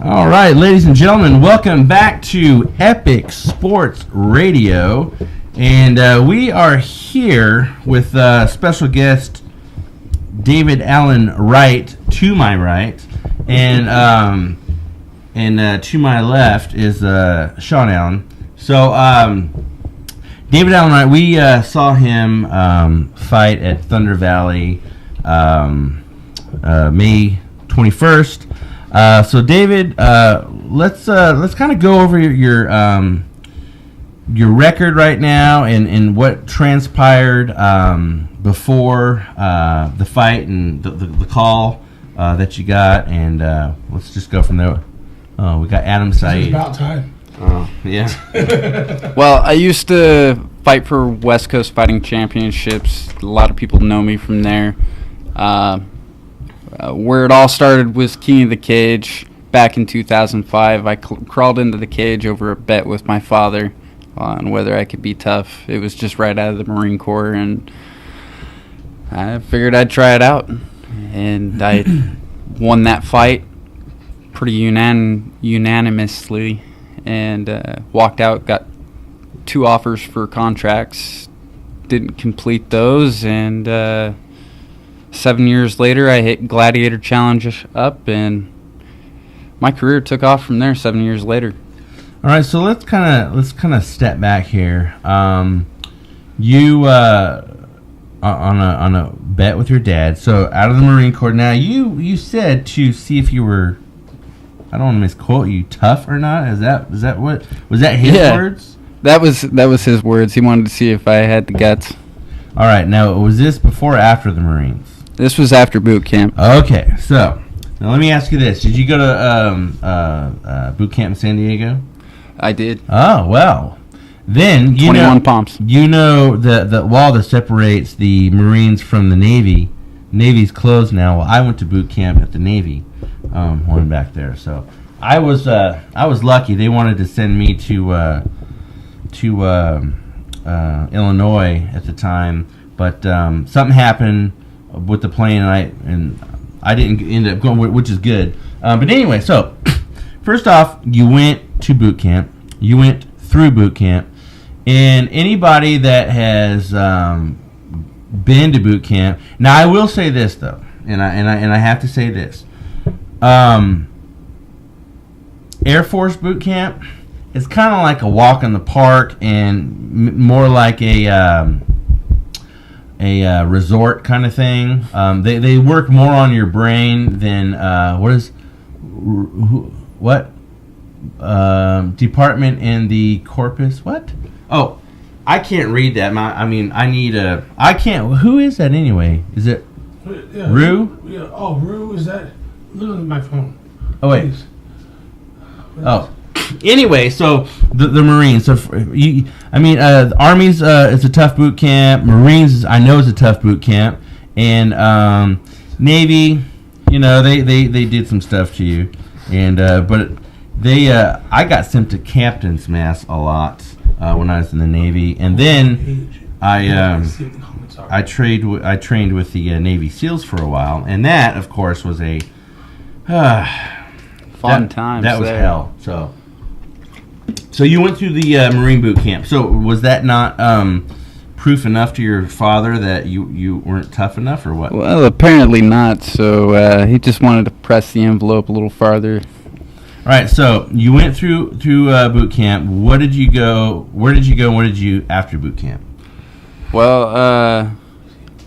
All right, ladies and gentlemen, welcome back to Epic Sports Radio. And we are here with special guest David Allen Wright, to my right. And to my left is Sean Allen. So, David Allen Wright, we saw him fight at Thunder Valley May 21st. So David, let's kind of go over your record right now and what transpired before the fight and the call that you got, and let's just go from there. We got Adam Saeed. It's about time. Oh, yeah. Well, I used to fight for West Coast Fighting Championships. A lot of people know me from there. Where it all started was King of the Cage. Back in 2005, I crawled into the cage over a bet with my father on whether I could be tough. It was just right out of the Marine Corps, and I figured I'd try it out. And I won that fight pretty unanimously, and walked out, got 2 offers for contracts, didn't complete those, and 7 years later, I hit Gladiator Challenge up, and my career took off from there 7 years later. All right, so let's kind of step back here. You on a bet with your dad. So out of the Marine Corps. Now you said to see if you were, I don't want to misquote you, tough or not. Is that what was that his words? That was his words. He wanted to see if I had the guts. All right. Now, was this before or after the Marines? This was after boot camp. Okay, so now let me ask you this: did you go to boot camp in San Diego? I did. Oh well, then 21 pumps. You know the wall that separates the Marines from the Navy. Navy's closed now. Well, I went to boot camp at the Navy, one back there. So I was lucky. They wanted to send me to Illinois at the time, but something happened with the plane, and I didn't end up going, which is good. But anyway, so first off, you went to boot camp. You went through boot camp, and anybody that has been to boot camp. Now, I will say this though, and I have to say this: Air Force boot camp is kind of like a walk in the park, and more like a resort kind of thing. They work more on your brain than department in the corpus. What? Oh, I can't read that. I can't. Who is that anyway? Is it Rue? Yeah. Oh, Rue, is that? Look at my phone. Oh wait. Oh. Anyway, so the Marines. So the Army's is a tough boot camp. Marines, I know, is a tough boot camp, and Navy, they did some stuff to you, and but I got sent to captain's mess a lot when I was in the Navy, and then I trained with the Navy SEALs for a while, and that, of course, was a fun time. That was hell. So you went through the Marine boot camp. So was that not proof enough to your father that you weren't tough enough, or what? Well, apparently not. So he just wanted to press the envelope a little farther. All right. So you went through boot camp. Where did you go? And what did you after boot camp? Well,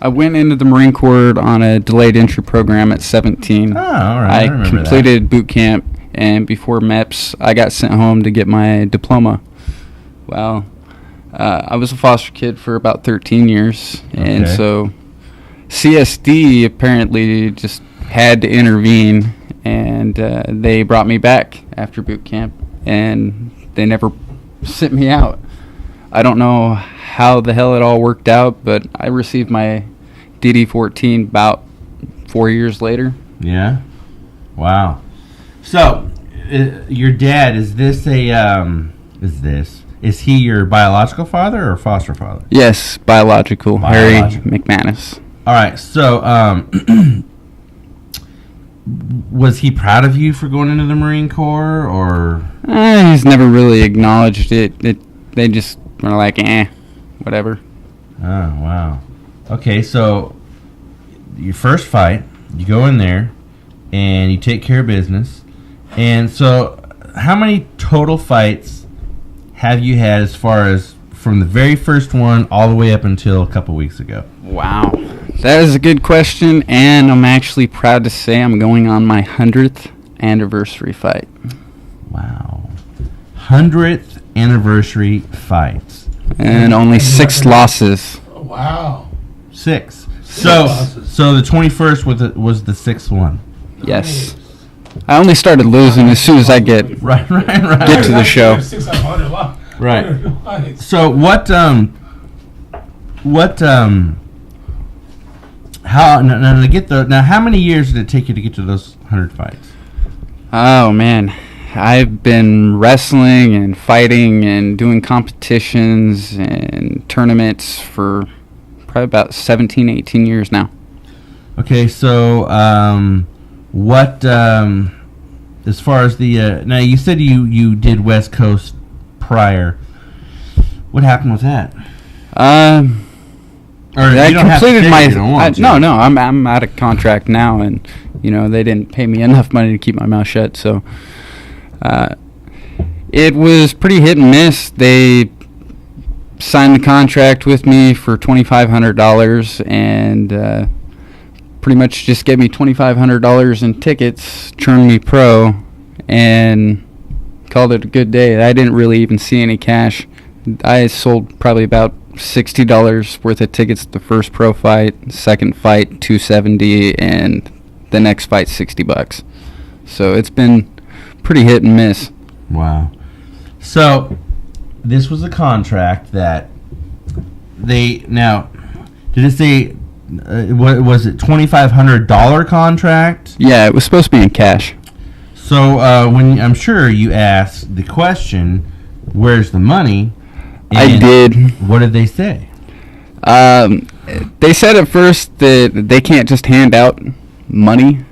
I went into the Marine Corps on a delayed entry program at 17. Oh, all right. I completed boot camp. And before MEPS, I got sent home to get my diploma. Well, I was a foster kid for about 13 years. Okay. And so CSD apparently just had to intervene, and they brought me back after boot camp, and they never sent me out. I don't know how the hell it all worked out, but I received my DD-14 about 4 years later. Yeah? Wow. So, your dad, is he your biological father or foster father? Yes, biological. Harry McManus. All right, so was he proud of you for going into the Marine Corps, or? He's never really acknowledged it. They just were like, whatever. Oh, wow. Okay, so your first fight, you go in there, and you take care of business. And so how many total fights have you had as far as from the very first one all the way up until a couple weeks ago? Wow. That is a good question, and I'm actually proud to say I'm going on my 100th anniversary fight. Wow. 100th anniversary fights. And only 6 losses. Oh, wow. 6. So the 21st was the 6th one. Yes. I only started losing as soon as I get Right. get to the show. 6 out of 100. Wow. Right. 100 fights. So how many years did it take you to get to those 100 fights? Oh, man. I've been wrestling and fighting and doing competitions and tournaments for probably about 17, 18 years now. Okay, so as far as the now you said you did West Coast prior. What happened with that? Or I you don't have to completed say my if you don't want to. no. I'm out of contract now, and they didn't pay me enough money to keep my mouth shut. So it was pretty hit and miss. They signed the contract with me for $2,500, and pretty much just gave me $2,500 in tickets, turned me pro, and called it a good day. I didn't really even see any cash. I sold probably about $60 worth of tickets the first pro fight, second fight $270, and the next fight $60. So it's been pretty hit and miss. Wow. So this was a contract that did it say was it $2,500 contract? Yeah, it was supposed to be in cash. So when I'm sure you asked the question, where's the money? I did. What did they say? They said at first that they can't just hand out money,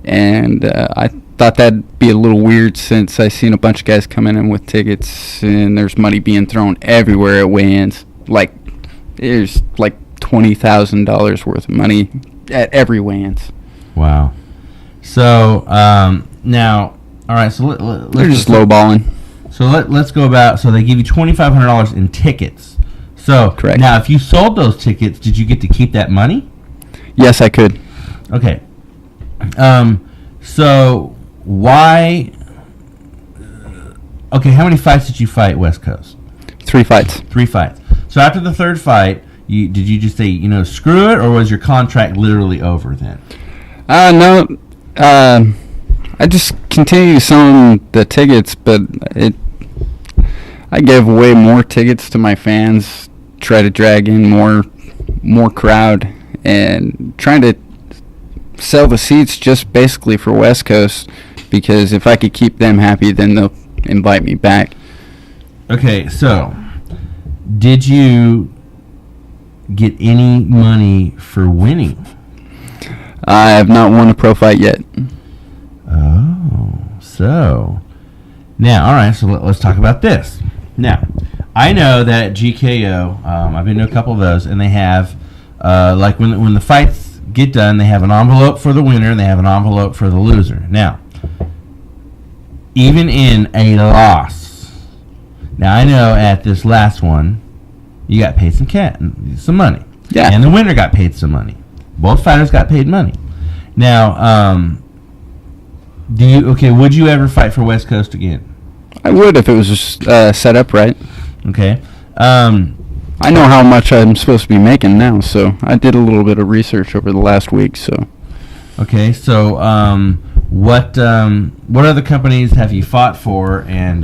and I thought that'd be a little weird since I seen a bunch of guys coming in with tickets and there's money being thrown everywhere at weigh-ins. Like there's like $20,000 worth of money at every weigh-ins. Wow. So now, all right. So they're just lowballing. So let's go about. So they give you $2,500 in tickets. So correct. Now, if you sold those tickets, did you get to keep that money? Yes, I could. Okay. So why? Okay, how many fights did you fight West Coast? 3 fights. 3 fights. So after the third fight, did you just say screw it, or was your contract literally over then? No. I just continued selling the tickets, but I gave away more tickets to my fans, try to drag in more crowd, and trying to sell the seats just basically for West Coast, because if I could keep them happy, then they'll invite me back. Okay, so did you get any money for winning? I have not won a pro fight yet. Oh, so now, all right. So let's talk about this. Now, I know that GKO. I've been to a couple of those, and they have like when the fights get done, they have an envelope for the winner, and they have an envelope for the loser. Now, even in a loss, now I know at this last one, you got paid some money. Yeah, and the winner got paid some money. Both fighters got paid money. Now, would you ever fight for West Coast again? I would if it was just set up right. Okay. I know how much I'm supposed to be making now, so I did a little bit of research over the last week. So. Okay, so what other companies have you fought for, and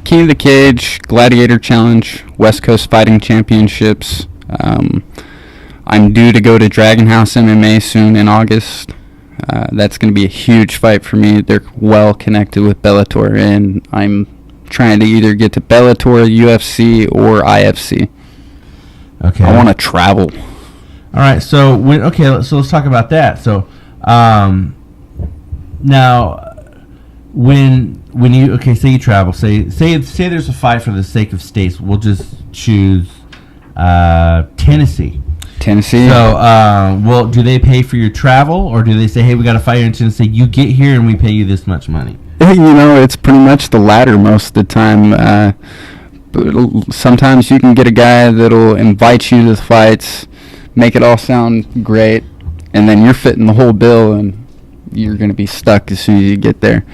King of the Cage, Gladiator Challenge, West Coast Fighting Championships. I'm due to go to Dragon House MMA soon in August. That's going to be a huge fight for me. They're well connected with Bellator, and I'm trying to either get to Bellator, UFC, or IFC. Okay. I want to travel. All right. So let's talk about that. So, now, when you say you travel, say there's a fight for the sake of states. We'll just choose Tennessee. Tennessee. So, do they pay for your travel, or do they say, hey, we got a fight in Tennessee, you get here and we pay you this much money? It's pretty much the latter most of the time. But sometimes you can get a guy that'll invite you to the fights, make it all sound great, and then you're fitting the whole bill, and you're going to be stuck as soon as you get there.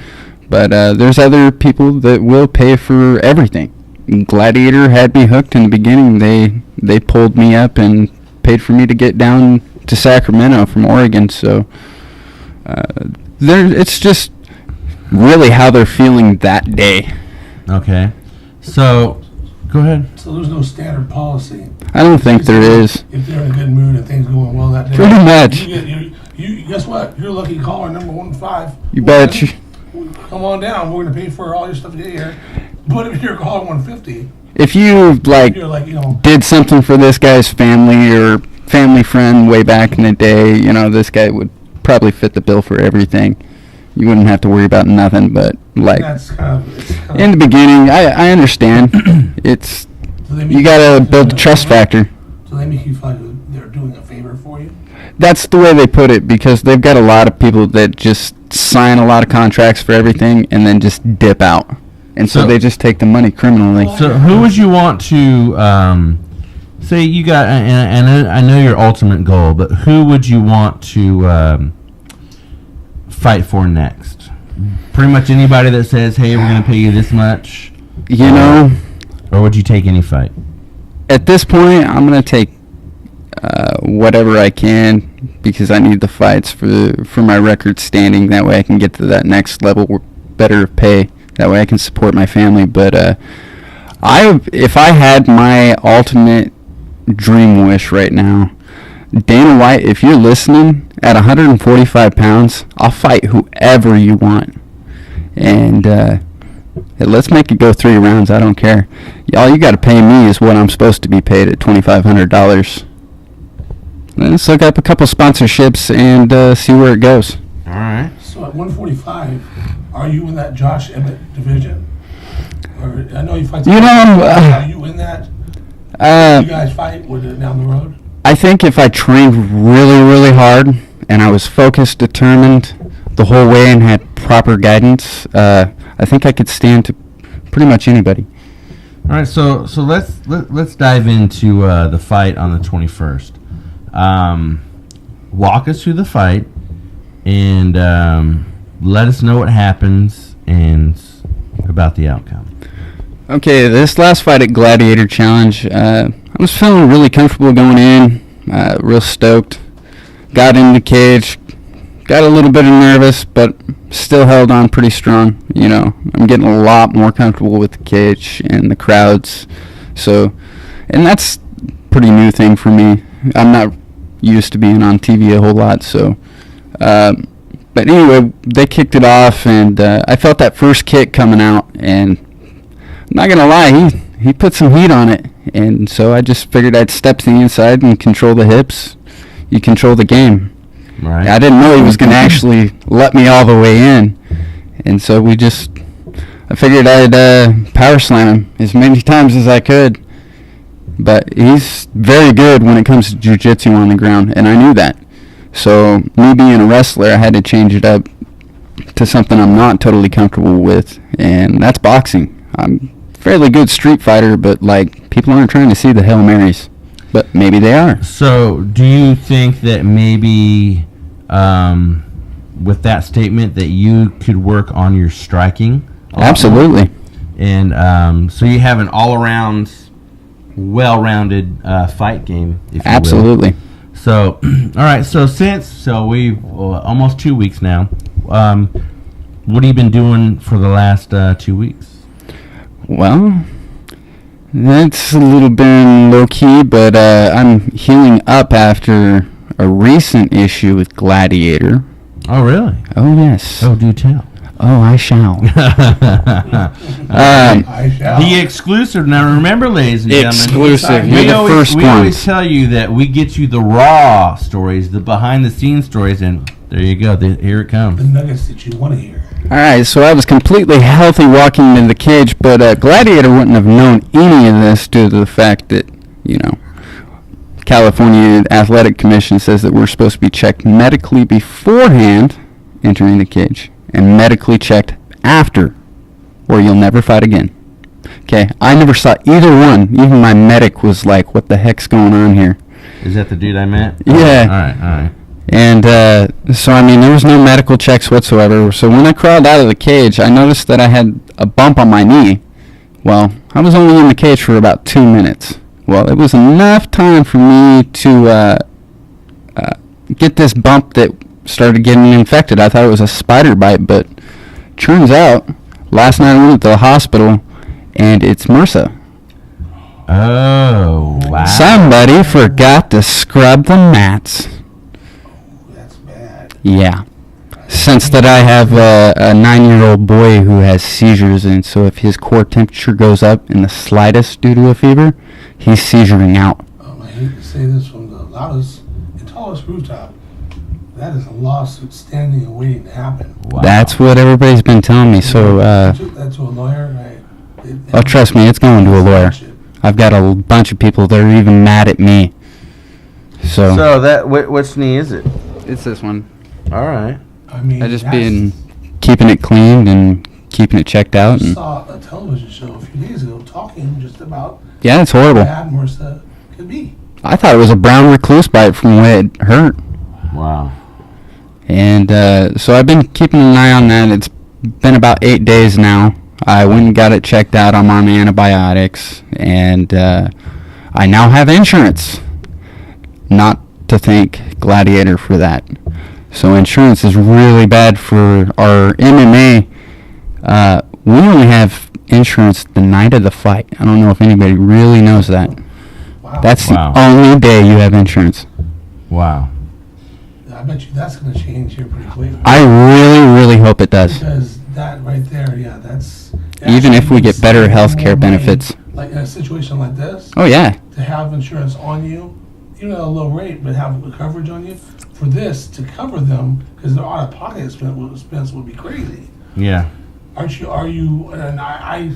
But there's other people that will pay for everything. Gladiator had me hooked in the beginning. They pulled me up and paid for me to get down to Sacramento from Oregon. So it's just really how they're feeling that day. Okay. So, go ahead. So there's no standard policy. I don't think there is. If they're in a good mood and things going well that day. Pretty much. You guess what? You're lucky caller number 15. You bet. Come on down. We're going to pay for all your stuff to get here. But if you're calling 150, if you did something for this guy's family or family friend way back in the day, this guy would probably fit the bill for everything. You wouldn't have to worry about nothing. But in the beginning, I understand. You got to build the trust factor. So they make you feel like they're doing a favor for you? That's the way they put it, because they've got a lot of people that just sign a lot of contracts for everything and then just dip out. And so they just take the money criminally. So who would you want to, say you got, and I know your ultimate goal, but who would you want to fight for next? Pretty much anybody that says, hey, we're going to pay you this much? Or would you take any fight? At this point, I'm going to take whatever I can, because I need the fights for my record standing. That way I can get to that next level, better pay. That way I can support my family. But if I had my ultimate dream wish right now, Dana White, if you're listening, at 145 pounds, I'll fight whoever you want. And let's make it go 3 rounds. I don't care. All you got to pay me is what I'm supposed to be paid at $2,500. Let's look up a couple sponsorships and see where it goes. All right. So at 145, are you in that Josh Emmett division? Or I know you fight. Are you in that? You guys fight down the road? I think if I trained really, really hard and I was focused, determined the whole way, and had proper guidance, I think I could stand to pretty much anybody. All right. So let's dive into the fight on the 21st. Walk us through the fight and let us know what happens and about the outcome. Okay, this last fight at Gladiator Challenge, I was feeling really comfortable going in, real stoked. Got in the cage, got a little bit nervous, but still held on pretty strong. I'm getting a lot more comfortable with the cage and the crowds. And that's a pretty new thing for me. I'm not used to being on TV a whole lot, so. But anyway, they kicked it off, and I felt that first kick coming out, and I'm not gonna lie, he put some heat on it, and so I just figured I'd step to the inside and control the hips. You control the game. Right. I didn't know he was gonna actually let me all the way in, and so I figured I'd power slam him as many times as I could. But he's very good when it comes to jiu-jitsu on the ground, and I knew that. So me being a wrestler, I had to change it up to something I'm not totally comfortable with, and that's boxing. I'm a fairly good street fighter, but people aren't trying to see the Hail Marys. But maybe they are. So do you think that maybe with that statement that you could work on your striking? Absolutely. And so you have an all-around, well-rounded fight game, if you Absolutely. will. So, all right. So we've almost 2 weeks now. What have you been doing for the last 2 weeks? Well, that's a little bit low-key, but I'm healing up after a recent issue with Gladiator. Oh, really? Oh, yes. Oh, do tell. Oh, I shall. I shall. The exclusive. Now, remember, ladies and gentlemen, Exclusive. You're the first we ones. always tell you that we get you the raw stories, the behind-the-scenes stories, and there you go. Here it comes. The nuggets that you want to hear. All right, so I was completely healthy walking into the cage, but Gladiator wouldn't have known any of this due to the fact that, California Athletic Commission says that we're supposed to be checked medically beforehand entering the cage and medically checked after, or you'll never fight again. Okay, I never saw either one. Even my medic was like, what the heck's going on here? Is that the dude I met? Yeah. All right. And so, there was no medical checks whatsoever. So when I crawled out of the cage, I noticed that I had a bump on my knee. Well, I was only in the cage for about 2 minutes. Well, it was enough time for me to get this bump that started getting infected. I thought it was a spider bite, but turns out, last night I went to the hospital, and it's MRSA. Oh, wow. Somebody forgot to scrub the mats. That's bad. Yeah. Since that I have a 9-year-old boy who has seizures, and so if his core temperature goes up in the slightest due to a fever, he's seizuring out. I hate to say this from the loudest and tallest rooftop. That is a lawsuit standing and waiting to happen. Wow. That's what everybody's been telling me. So, You took that to a lawyer, right? oh, trust me, it's going to a lawyer. I've got a bunch of people that are even mad at me. So that which knee is it? it's this one. All right. I just been keeping it cleaned and keeping it checked out. I And saw a television show a few days ago talking just about yeah, it's how horrible. bad MRSA could be. I thought it was a brown recluse bite from the way it hurt. Wow. And so I've been keeping an eye on that. It's been about 8 days now. I went and got it checked out. I'm on antibiotics. And I now have insurance. Not to thank Gladiator for that. So insurance is really bad for our MMA. We only have insurance the night of the fight. I don't know if anybody really knows that. Wow. That's Wow. the only day you have insurance. Wow. I bet you that's going to change here pretty quick. I really, really hope it does. Because that right there, yeah, that's... Even if we get better more health care money, benefits. Like in a situation like this, Oh, yeah. to have insurance on you, even at a low rate, but have coverage on you, for this to cover them, because their out-of-pocket expense would be crazy. Yeah. Are you, and I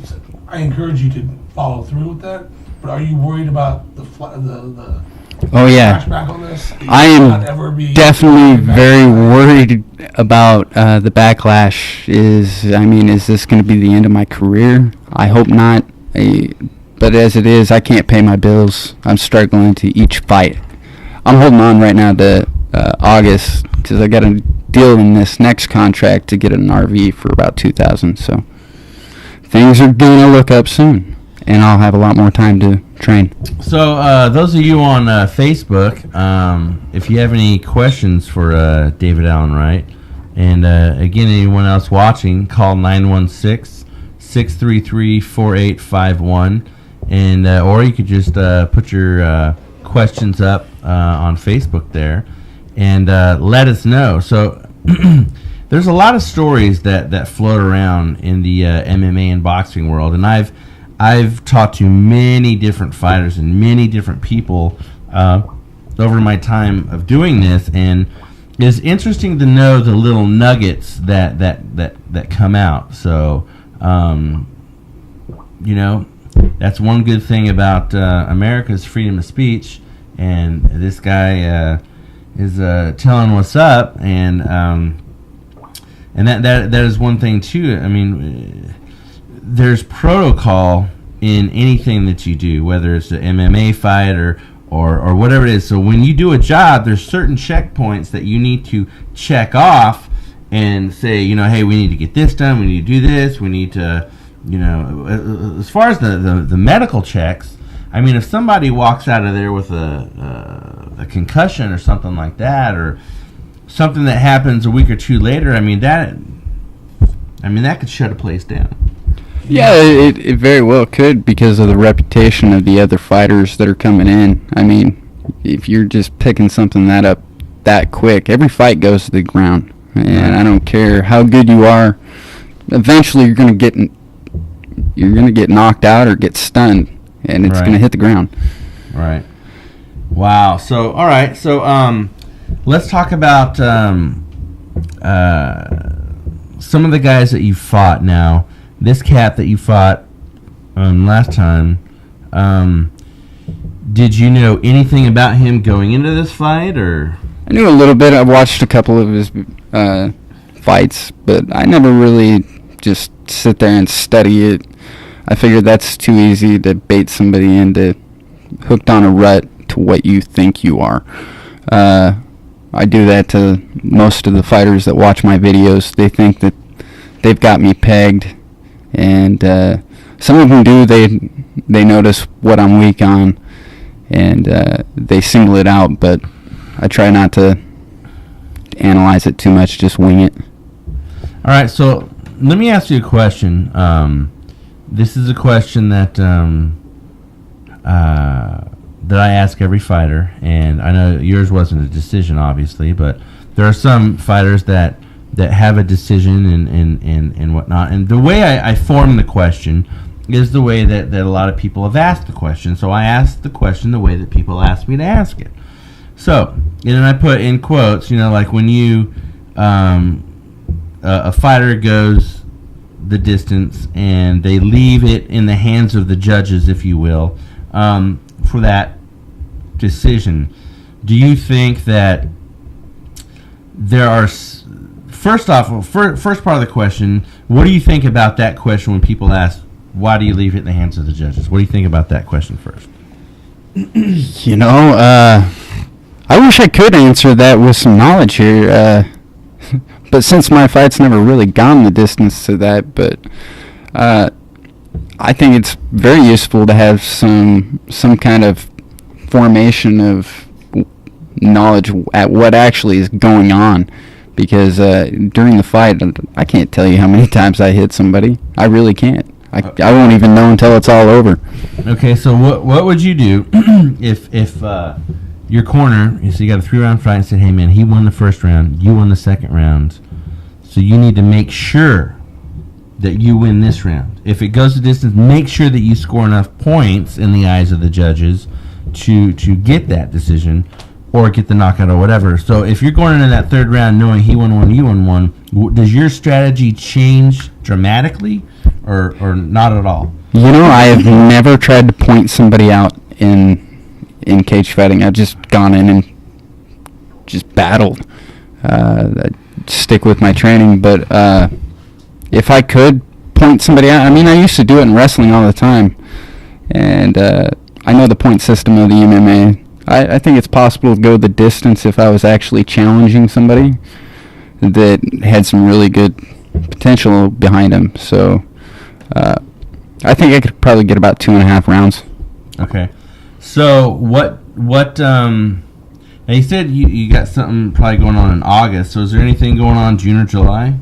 encourage you to follow through with that, but are you worried about the Oh, yeah. flashback on this? I am definitely very worried about the backlash. Is this going to be the end of my career? I hope not. But as it is, I can't pay my bills. I'm struggling to each fight. I'm holding on right now to August because I got a deal in this next contract to get an RV for about $2,000. So things are going to look up soon, and I'll have a lot more time to train. So those of you on Facebook, if you have any questions for David Allen Wright, and again, anyone else watching, call 916-633-4851, and or you could just put your questions up on Facebook there, and let us know. So there's a lot of stories that float around in the MMA and boxing world, and I've talked to many different fighters and many different people over my time of doing this, and it's interesting to know the little nuggets that come out. So, that's one good thing about America's freedom of speech, and this guy is telling what's up, and that is one thing too. I mean, there's protocol in anything that you do, whether it's an MMA fight or whatever it is. So when you do a job, there's certain checkpoints that you need to check off and say, hey, we need to get this done, we need to do this, we need to, as far as the medical checks, I mean, if somebody walks out of there with a concussion or something like that, or something that happens a week or two later, that could shut a place down. Yeah, it very well could, because of the reputation of the other fighters that are coming in. I mean, if you're just picking something that up that quick, every fight goes to the ground. And I don't care how good you are, eventually you're gonna get knocked out or get stunned, and it's gonna hit the ground. Right. Wow. So all right. So let's talk about some of the guys that you fought. Now, this cat that you fought last time. Did you know anything about him going into this fight, or? I knew a little bit. I watched a couple of his fights, but I never really just sit there and study it. I figured that's too easy to bait somebody into hooked on a rut to what you think you are. I do that to most of the fighters that watch my videos. They think that they've got me pegged, and some of them do. They notice what I'm weak on, and they single it out, but I try not to analyze it too much, just wing it. All right, so let me ask you a question. This is a question that that I ask every fighter, and I know yours wasn't a decision, obviously, but there are some fighters that have a decision and whatnot. And the way I form the question is the way that a lot of people have asked the question. So I ask the question the way that people ask me to ask it. So, and then I put in quotes, like when you, a fighter goes the distance and they leave it in the hands of the judges, if you will, for that decision. Do you think that there are, first off, first part of the question, what do you think about that question when people ask, why do you leave it in the hands of the judges? What do you think about that question first? I wish I could answer that with some knowledge here, but since my fight's never really gone the distance to that, but I think it's very useful to have some kind of formation of knowledge at what actually is going on, because during the fight, I can't tell you how many times I hit somebody. I really can't. I won't even know until it's all over. Okay, so what would you do if your corner, so you got a 3-round fight and said, hey man, he won the first round, you won the second round, so you need to make sure that you win this round. If it goes the distance, make sure that you score enough points in the eyes of the judges to get that decision or get the knockout or whatever. So if you're going into that third round knowing he won one, you won one, does your strategy change dramatically or not at all? I have never tried to point somebody out in cage fighting. I've just gone in and just battled. I stick with my training, but if I could point somebody out, I used to do it in wrestling all the time, and I know the point system of the MMA. I think it's possible to go the distance if I was actually challenging somebody that had some really good potential behind him. So I think I could probably get about 2.5 rounds. Okay. So what now you said you got something probably going on in August. So is there anything going on June or July?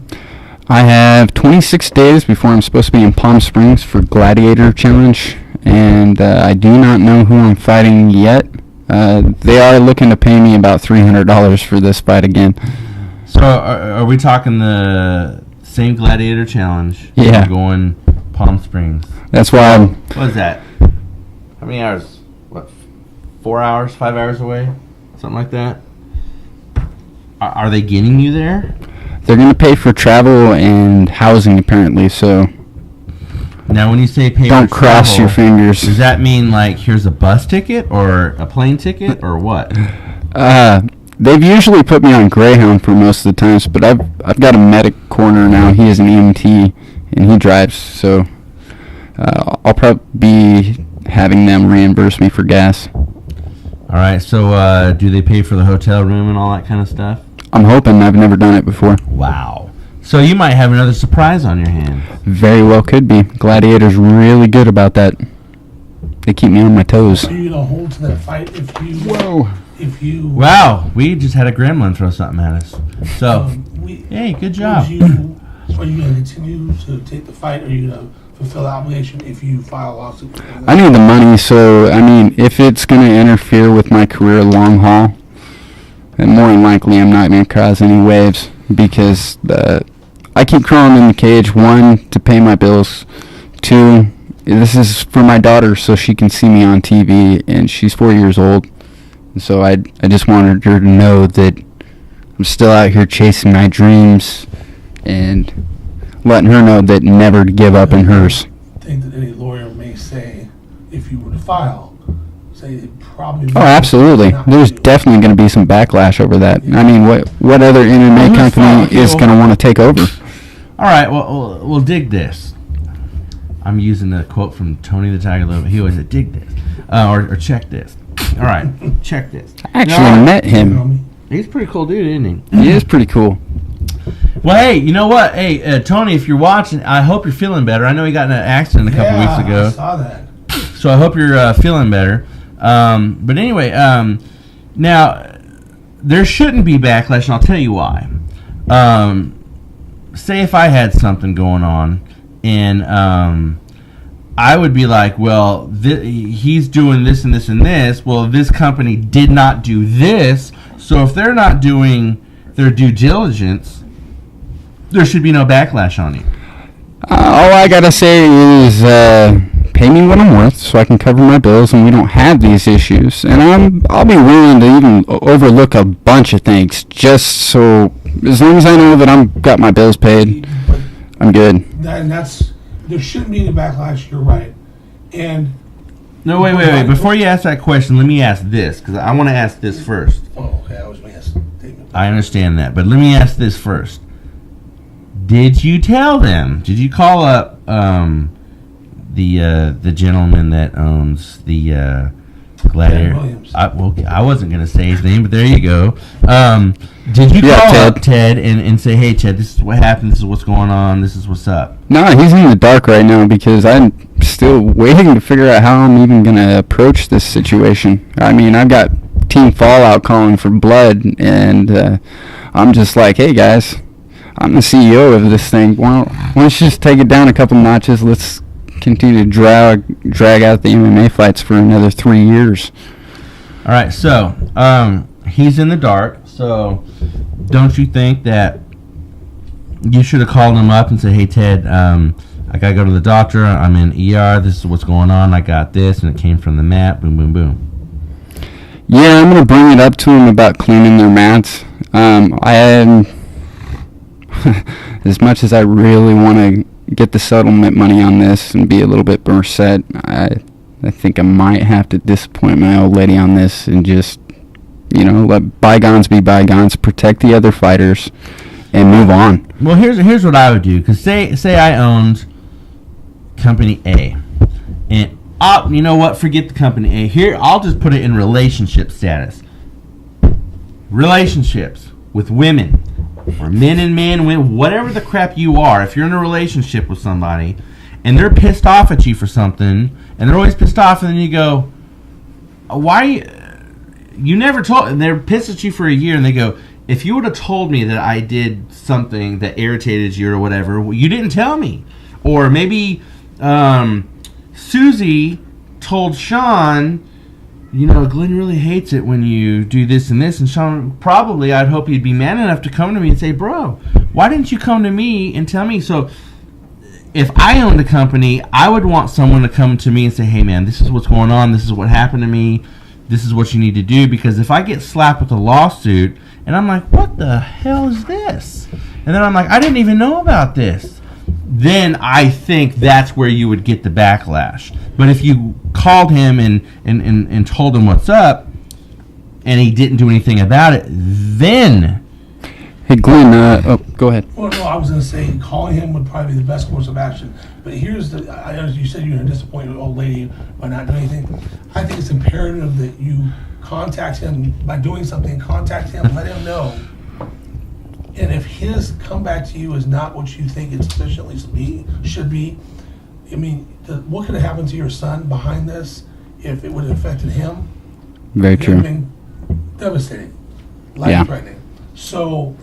I have 26 days before I'm supposed to be in Palm Springs for Gladiator Challenge, and I do not know who I'm fighting yet. They are looking to pay me about $300 for this fight again. So are we talking the same Gladiator Challenge? Yeah. We're going Palm Springs. That's why What is that? How many hours? 4 hours, 5 hours away? Something like that? Are they getting you there? They're going to pay for travel and housing, apparently, so Now, when you say pay don't for cross travel, your fingers. does that mean, like, here's a bus ticket or a plane ticket or what? They've usually put me on Greyhound for most of the times, but I've got a medic corner now. He is an EMT, and he drives, so I'll probably be having them reimburse me for gas. All right, so do they pay for the hotel room and all that kind of stuff? I'm hoping. I've never done it before. Wow. So you might have another surprise on your hands. Very well could be. Gladiator's really good about that. They keep me on my toes. Are you going to hold to that fight if you... Wow, we just had a gremlin throw something at us. So, hey, good job. Are you going to continue to take the fight, or are you going to fulfill the obligation if you file a lawsuit? I need the money, so, if it's going to interfere with my career long haul, then more than likely I'm not going to cause any waves, because I keep crawling in the cage, 1, to pay my bills, 2, this is for my daughter so she can see me on TV, and she's 4 years old. And so I just wanted her to know that I'm still out here chasing my dreams and letting her know that never to give up in hers. I think that any lawyer may say, if you were to file, say it probably... Oh, absolutely. There's definitely going to be some backlash over that. Yeah. I mean, what other MMA company is going to want to take over? All right, well, we'll dig this. I'm using a quote from Tony the Tiger Love. He always said, dig this. Or check this. All right, check this. I actually met him. He's a pretty cool dude, isn't he? He is pretty cool. Well, hey, you know what? Hey, Tony, if you're watching, I hope you're feeling better. I know he got in an accident a couple weeks ago. I saw that. So I hope you're feeling better. But anyway, now, there shouldn't be backlash, and I'll tell you why. Say if I had something going on, and I would be like, well, he's doing this and this and this. Well, this company did not do this. So if they're not doing their due diligence, there should be no backlash on you. All I got to say is pay me what I'm worth so I can cover my bills and we don't have these issues. And I'll be willing to even overlook a bunch of things just so, as long as I know that I've got my bills paid, I'm good. There shouldn't be any backlash, you're right. And no, wait. Before you ask that question, let me ask this, because I want to ask this first. Oh, okay. I was going to ask David. I understand that, but let me ask this first. Did you tell them? Did you call up the gentleman that owns the Gladiator? I wasn't going to say his name, but there you go. Did you call up Ted and say, hey, Ted, this is what happened, this is what's going on, this is what's up? No, he's in the dark right now because I'm still waiting to figure out how I'm even going to approach this situation. I mean, I've got Team Fallout calling for blood, and I'm just like, hey, guys, I'm the CEO of this thing. Why don't you just take it down a couple notches? Let's continue to drag out the MMA fights for another 3 years. All right, so he's in the dark. So don't you think that you should have called him up and said, hey, Ted, I got to go to the doctor. I'm in ER. This is what's going on. I got this, and it came from the mat. Boom, boom, boom. Yeah, I'm going to bring it up to him about cleaning their mats. As much as I really want to get the settlement money on this and be a little bit more set, I think I might have to disappoint my old lady on this and just, let bygones be bygones, protect the other fighters, and move on. Well, here's what I would do, because say I owned Company A, and you know what? Forget the Company A. Here, I'll just put it in relationship status. Relationships with women, or men and men, women, whatever the crap you are. If you're in a relationship with somebody, and they're pissed off at you for something, and they're always pissed off, and then you go, why? You never told, and they're pissed at you for a year, and they go, if you would have told me that I did something that irritated you or whatever, well, you didn't tell me. Or maybe Susie told Sean, Glenn really hates it when you do this and this. And Sean, probably, I'd hope he'd be man enough to come to me and say, bro, why didn't you come to me and tell me? So if I owned a company, I would want someone to come to me and say, hey, man, this is what's going on. This is what happened to me. This is what you need to do. Because if I get slapped with a lawsuit and I'm like, what the hell is this? And then I'm like, I didn't even know about this. Then I think that's where you would get the backlash. But if you called him and told him what's up and he didn't do anything about it, then... Hey, Glenn, go ahead. Well, no, I was going to say calling him would probably be the best course of action. But here's you said you're going to disappoint your old lady by not doing anything. I think it's imperative that you contact him by doing something. Contact him, let him know. And if his comeback to you is not what you think it sufficiently should be, I mean, what could have happened to your son behind this if it would have affected him? Very true. It would have been devastating, life-threatening. So,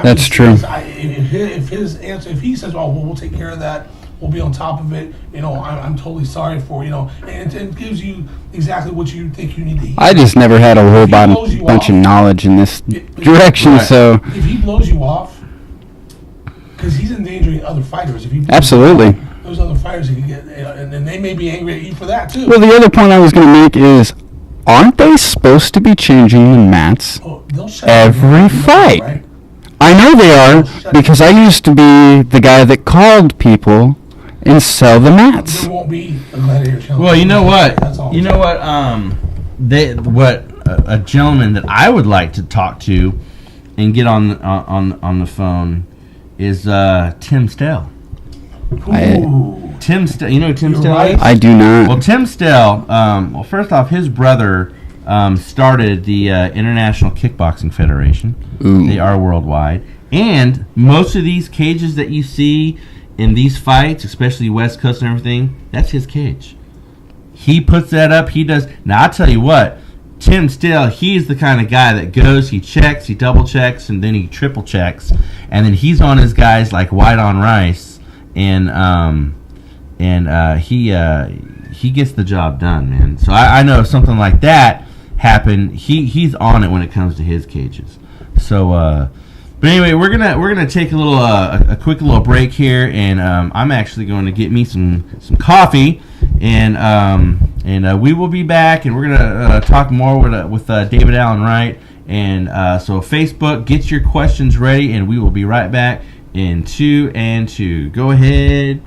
that's true. If his answer, if he says, "Oh, well, we'll take care of that. We'll be on top of it," I'm totally sorry for and it gives you exactly what you think you need to hear. I just never had a whole bunch of knowledge in this direction, right. So if he blows you off, because he's endangering other fighters. If he Absolutely. those other fighters, he can get, and they may be angry at you for that too. Well, the other point I was going to make is, aren't they supposed to be changing the mats They'll shut every you fight? right? I know they are, because I used to be the guy that called people and sell the mats. There won't be a gladiator challenge. Well, you know what? That's all. You know what? A gentleman that I would like to talk to and get on the phone is Tim Stell. Ooh. Tim Stell, you know who Tim You're Stell right. is? I do not. Well, Tim Stell. Well, first off, his brother started the International Kickboxing Federation. Ooh. They are worldwide, and most of these cages that you see in these fights, especially West Coast and everything, that's his cage. He puts that up. He does. Now, I'll tell you what, Tim Stell, he's the kind of guy that goes, he checks, he double checks, and then he triple checks, and then he's on his guys like white on rice, and he gets the job done, man. So I know if something like that happened, he's on it when it comes to his cages. So, but anyway, we're gonna take a little a quick little break here, and I'm actually going to get me some coffee, and we will be back, and we're gonna talk more with David Allen Wright, and so Facebook, get your questions ready, and we will be right back in 2 and 2. Go ahead.